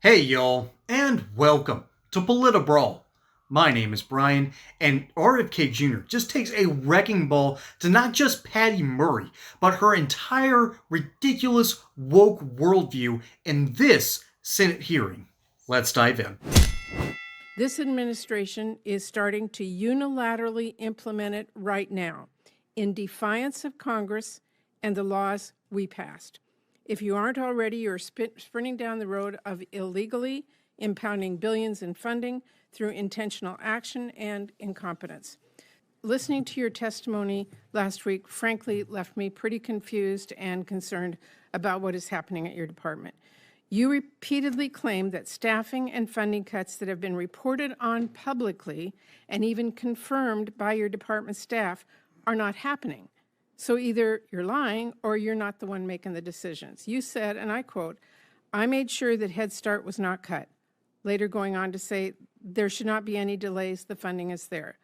Hey y'all, and welcome to Brawl. My name is Brian, and RFK Jr. just takes a wrecking ball to not just Patty Murray, but her entire ridiculous woke worldview in this Senate hearing. Let's dive in. This administration is starting to unilaterally implement it right now, in defiance of Congress and the laws we passed. If you aren't already, you're sprinting down the road of illegally impounding billions in funding through intentional action and incompetence. Listening to your testimony last week, frankly, left me pretty confused and concerned about what is happening at your department. You repeatedly claim that staffing and funding cuts that have been reported on publicly and even confirmed by your department staff are not happening. So either you're lying or you're not the one making the decisions. You said, and I quote, "I made sure that Head Start was not cut," later going on to say, "There should not be any delays, the funding is there."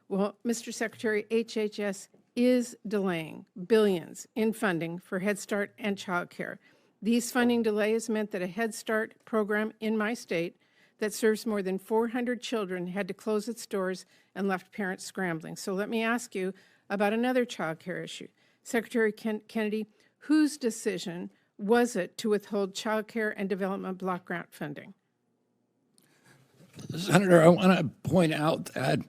Well, Mr. Secretary, HHS is delaying billions in funding for Head Start and child care. These funding delays meant that a Head Start program in my state that serves more than 400 children had to close its doors and left parents scrambling. So let me ask you about another child care issue. Secretary Kennedy, whose decision was it to withhold child care and development block grant funding? Senator, I want to point out that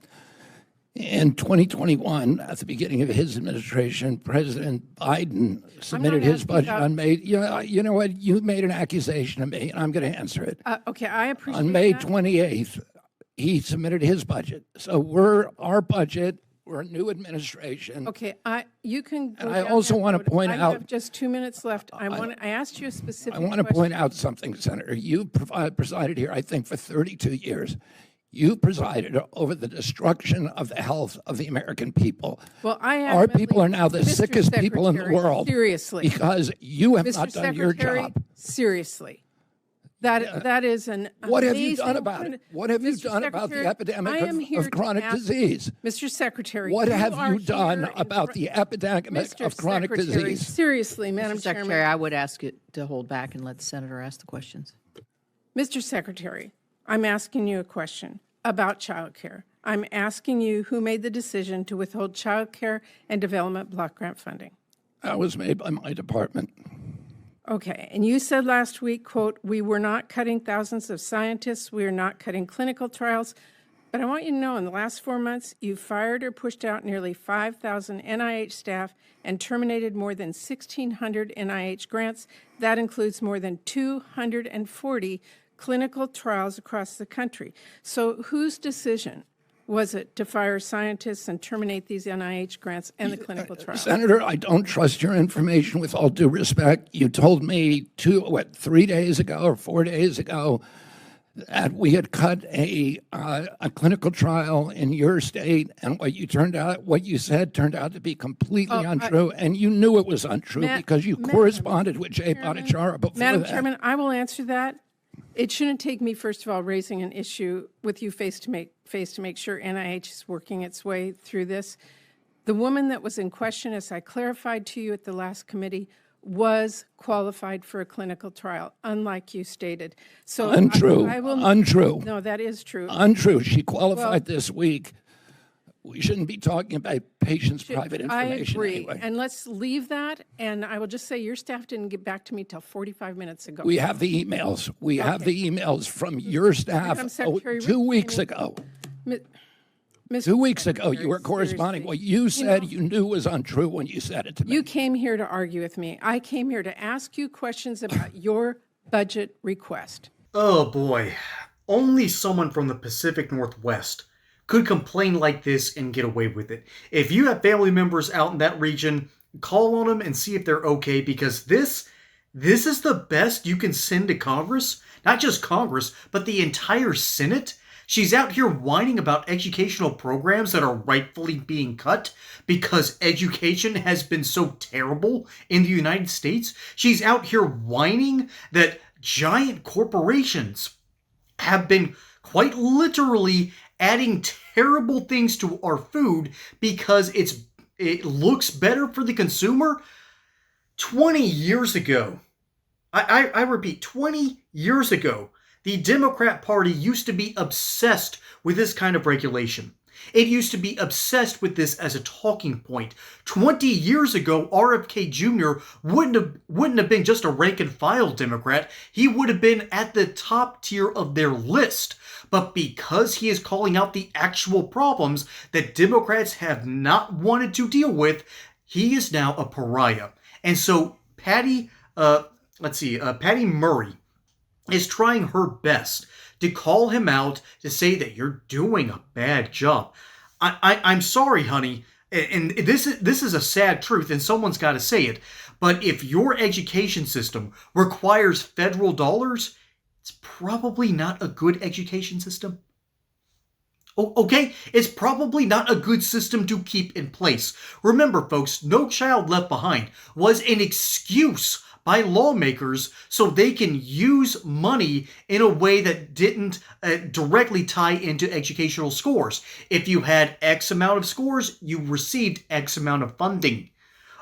in 2021, at the beginning of his administration, President Biden submitted his budget on May. You know what? You made an accusation of me, and I'm going to answer it. Okay, I appreciate On May that. 28th, he submitted his budget. So our budget. We're a new administration. Okay, you can go And I down also that want to road. point I out. have just 2 minutes left. I asked you a specific I want to question. point out something, Senator. You presided here, I think, for 32 years. You presided over the destruction of the health of the American people. Well, I Our adamantly- people are now the Mr. sickest people in the Secretary, world. Seriously. Because you have Mr. not done your Secretary, job. Seriously. That is an What have you amazing done about it? What have you Mr. done about the Secretary, I am epidemic here of to chronic ask- disease? Mr. Secretary, What have are you done here in about front- the epidemic Mr. of chronic Secretary, disease? Seriously, Madam Mr. Secretary, Chairman. I would ask you to hold back and let the senator ask the questions. Mr. Secretary, I'm asking you a question about child care. I'm asking you who made the decision to withhold child care and development block grant funding. That was made by my department. Okay, and you said last week, quote, "We were not cutting thousands of scientists, we are not cutting clinical trials." But I want you to know, in the last 4 months, you fired or pushed out nearly 5,000 NIH staff and terminated more than 1,600 NIH grants. That includes more than 240 clinical trials across the country. So whose decision was it to fire scientists and terminate these NIH grants and the clinical trials? Senator, I don't trust your information with all due respect. You told me 3 days ago or 4 days ago that we had cut a clinical trial in your state, and what you said turned out to be completely untrue, and you knew it was untrue because you corresponded with Jay Bhattacharya before Madam that. Chairman, I will answer that. It shouldn't take me, first of all, raising an issue with you face to make sure NIH is working its way through this. The woman that was in question, as I clarified to you at the last committee, was qualified for a clinical trial, unlike you stated. So Untrue. Untrue. No, that is true. Untrue. She qualified this week. We shouldn't be talking about patients' private I information agree. anyway. And let's leave that. And I will just say your staff didn't get back to me till 45 minutes ago. We have the emails. We have the emails from your staff Madam Secretary, 2 weeks ago. Ms. 2 weeks ago, you were corresponding. Seriously. What you said, you knew was untrue when you said it to me. You came here to argue with me. I came here to ask you questions about your budget request. Oh boy, only someone from the Pacific Northwest could complain like this and get away with it. If you have family members out in that region, call on them and see if they're okay, because this is the best you can send to Congress. Not just Congress, but the entire Senate. She's out here whining about educational programs that are rightfully being cut because education has been so terrible in the United States. She's out here whining that giant corporations have been quite literally adding terrible things to our food because it looks better for the consumer. 20 years ago, I repeat, 20 years ago, The Democrat Party used to be obsessed with this kind of regulation. It used to be obsessed with this as a talking point. 20 years ago, RFK Jr. wouldn't have been just a rank and file Democrat. He would have been at the top tier of their list. But because he is calling out the actual problems that Democrats have not wanted to deal with, he is now a pariah. And so Patty Murray is trying her best to call him out, to say that you're doing a bad job. I'm sorry, honey, and this is a sad truth, and someone's got to say it. But if your education system requires federal dollars, it's probably not a good education system. Okay, it's probably not a good system to keep in place. Remember, folks, No Child Left Behind was an excuse by lawmakers so they can use money in a way that didn't directly tie into educational scores. If you had X amount of scores, you received X amount of funding.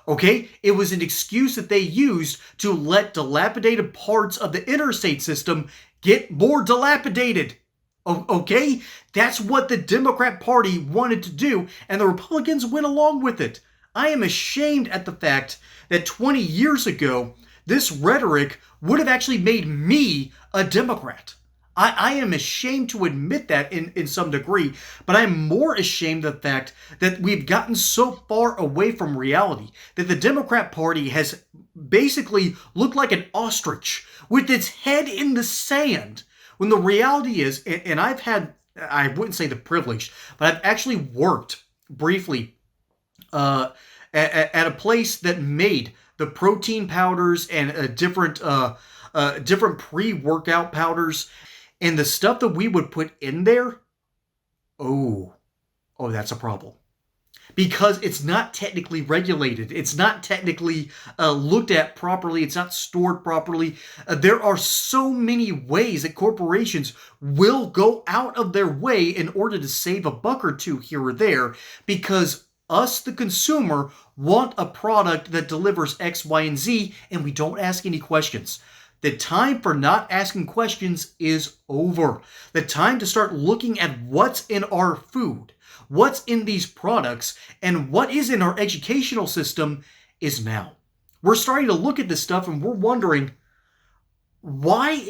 Okay? It was an excuse that they used to let dilapidated parts of the interstate system get more dilapidated. Okay? That's what the Democrat Party wanted to do, and the Republicans went along with it. I am ashamed at the fact that 20 years ago, this rhetoric would have actually made me a Democrat. I am ashamed to admit that in some degree, but I'm more ashamed of the fact that we've gotten so far away from reality that the Democrat Party has basically looked like an ostrich with its head in the sand, when the reality is, and I wouldn't say the privilege, but I've actually worked briefly at a place that made the protein powders and different pre-workout powders, and the stuff that we would put in there. Oh, that's a problem. Because it's not technically regulated. It's not technically looked at properly. It's not stored properly. There are so many ways that corporations will go out of their way in order to save a buck or two here or there, because us, the consumer, want a product that delivers X, Y, and Z, and we don't ask any questions. The time for not asking questions is over. The time to start looking at what's in our food, what's in these products, and what is in our educational system is now. We're starting to look at this stuff and we're wondering, why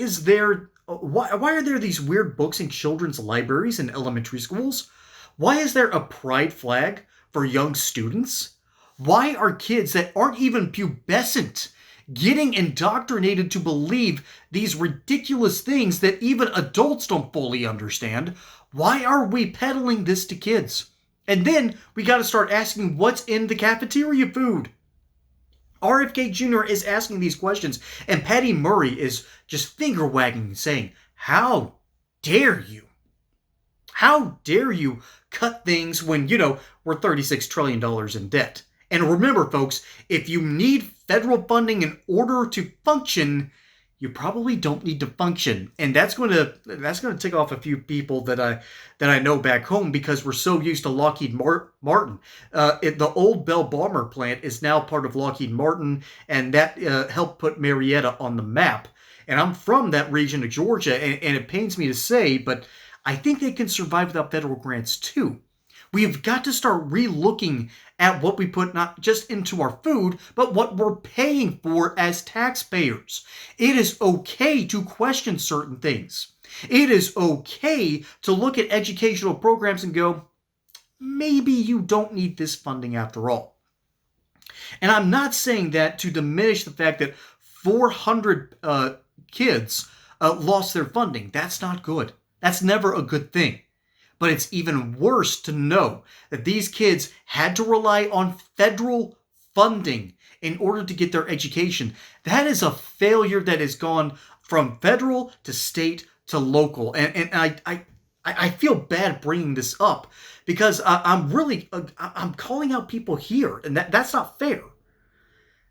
are there these weird books in children's libraries in elementary schools? Why is there a pride flag for young students? Why are kids that aren't even pubescent getting indoctrinated to believe these ridiculous things that even adults don't fully understand? Why are we peddling this to kids? And then we got to start asking what's in the cafeteria food. RFK Jr. is asking these questions, and Patty Murray is just finger wagging and saying, how dare you? How dare you cut things when, we're $36 trillion in debt? And remember, folks, if you need federal funding in order to function, you probably don't need to function. And that's going to tick off a few people that I know back home, because we're so used to Lockheed Martin. The old Bell Bomber plant is now part of Lockheed Martin, and that helped put Marietta on the map. And I'm from that region of Georgia, and it pains me to say, but I think they can survive without federal grants too. We've got to start re-looking at what we put not just into our food, but what we're paying for as taxpayers. It is okay to question certain things. It is okay to look at educational programs and go, maybe you don't need this funding after all. And I'm not saying that to diminish the fact that 400 kids lost their funding. That's not good. That's never a good thing. But it's even worse to know that these kids had to rely on federal funding in order to get their education. That is a failure that has gone from federal to state to local. And I feel bad bringing this up, because I'm calling out people here, and that's not fair.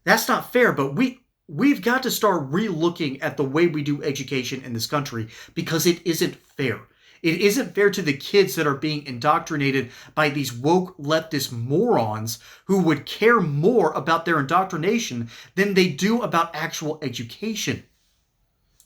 That's not fair, but we've got to start re-looking at the way we do education in this country, because it isn't fair. It isn't fair to the kids that are being indoctrinated by these woke leftist morons who would care more about their indoctrination than they do about actual education.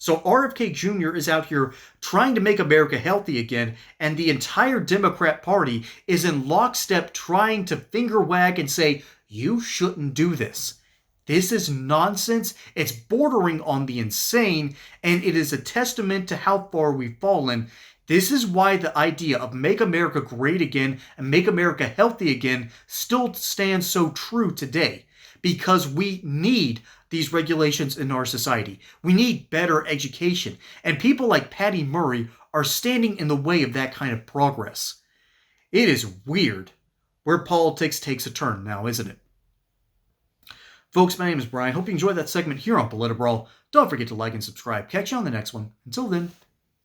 So RFK Jr. is out here trying to make America healthy again, and the entire Democrat Party is in lockstep trying to finger wag and say, you shouldn't do this. This is nonsense. It's bordering on the insane, and it is a testament to how far we've fallen. This is why the idea of make America great again and make America healthy again still stands so true today. Because we need these regulations in our society. We need better education. And people like Patty Murray are standing in the way of that kind of progress. It is weird where politics takes a turn now, isn't it? Folks, my name is Brian. Hope you enjoyed that segment here on Politibrawl. Don't forget to like and subscribe. Catch you on the next one. Until then,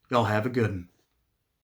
y'all have a good one.